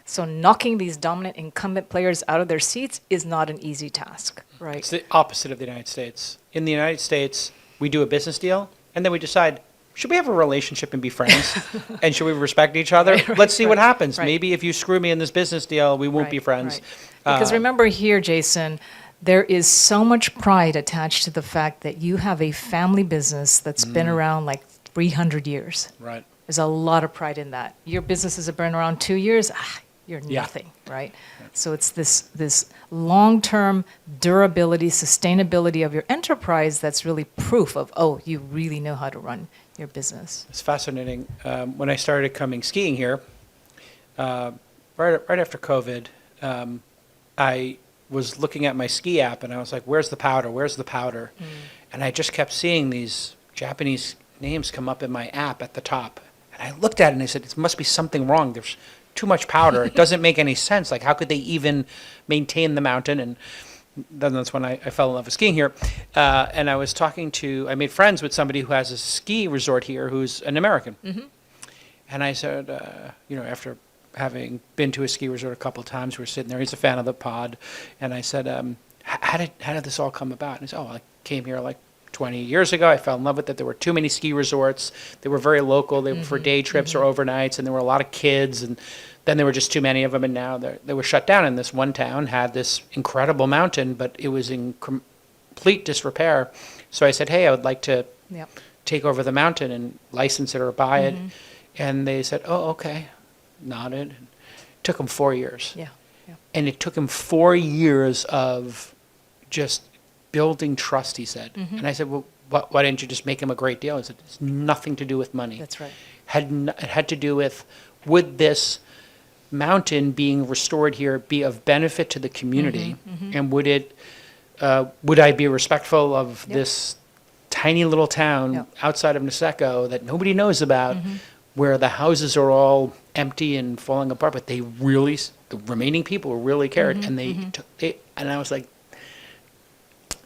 So knocking these dominant incumbent players out of their seats is not an easy task, right? It's the opposite of the United States. In the United States, we do a business deal, and then we decide, should we have a relationship and be friends? And should we respect each other? Right, Let's see what happens. right. Maybe if you screw me in this business deal, we won't be Right, friends. right. Because remember here, Jason, there is so much pride attached to the fact that you have a family business that's been around like 300 years. Right. There's a lot of pride in that. Your businesses have been around 2 years, you're Yeah. nothing, right? So it's this long-term durability, sustainability of your enterprise that's really proof of, oh, you really know how to run your business. It's fascinating. When I started coming skiing here, right after COVID, I was looking at my ski app and I was like, where's the powder? Where's the powder? And I just kept seeing these Japanese names come up in my app at the top. And I looked at it and I said, it must be something wrong. There's too much powder. It doesn't make any sense. Like, how could they even maintain the mountain? And then that's when I fell in love with skiing here. And I made friends with somebody who has a ski resort here who's an American. And I said, after having been to a ski resort a couple of times, we were sitting there, he's a fan of the pod. And I said, how did this all come about? And he said, I came here like 20 years ago. I fell in love with it. There were too many ski resorts. They were very local. They were for day trips or overnights, and there were a lot of kids, and then there were just too many of them, and now they were shut down. And this one town had this incredible mountain, but it was in complete disrepair. So I said, hey, I would like to take over the mountain and license it or buy it. And they said, oh, okay. Nodded. It took them 4 years. Yeah. And it took him 4 years of just building trust, he said. And I said, well, why didn't you just make him a great deal? He said, it's nothing to do with money. That's right. It had to do with, would this mountain being restored here be of benefit to the community? And would I be respectful of this tiny little town outside of Niseko that nobody knows about, where the houses are all empty and falling apart, but the remaining people really cared, and and I was like,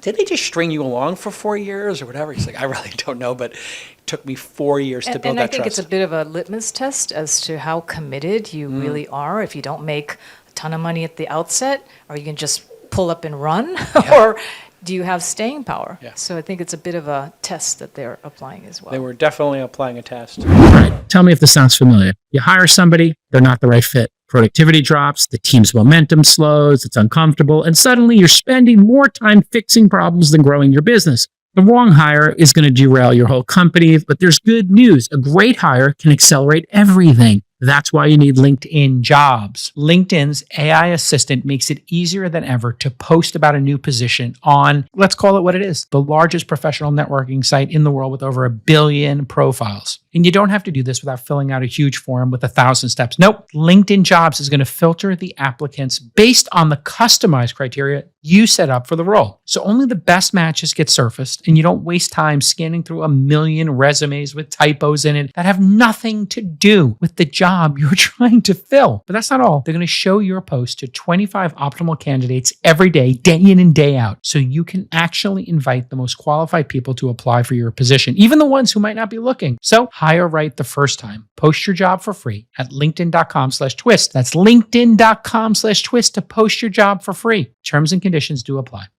did they just string you along for 4 years or whatever? He's like, I really don't know, but it took me 4 years to build that trust. And I think it's a bit of a litmus test as to how committed you really are. If you don't make a ton of money at the outset, or you can just pull up and run, or do you have staying power? Yeah. So I think it's a bit of a test that they're applying as well. They were definitely applying a test. All right, tell me if this sounds familiar. You hire somebody, they're not the right fit. Productivity drops, the team's momentum slows, it's uncomfortable, and suddenly you're spending more time fixing problems than growing your business. The wrong hire is going to derail your whole company, but there's good news. A great hire can accelerate everything. That's why you need LinkedIn Jobs. LinkedIn's AI assistant makes it easier than ever to post about a new position on, let's call it what it is, the largest professional networking site in the world with over 1 billion profiles. And you don't have to do this without filling out a huge form with 1,000 steps. Nope. LinkedIn Jobs is going to filter the applicants based on the customized criteria you set up for the role. So only the best matches get surfaced, and you don't waste time scanning through 1 million resumes with typos in it that have nothing to do with the job you're trying to fill. But that's not all. They're going to show your post to 25 optimal candidates every day, day in and day out, so you can actually invite the most qualified people to apply for your position, even the ones who might not be looking. So hire right the first time. Post your job for free at linkedin.com/twist. That's linkedin.com/twist to post your job for free. Terms and conditions do apply.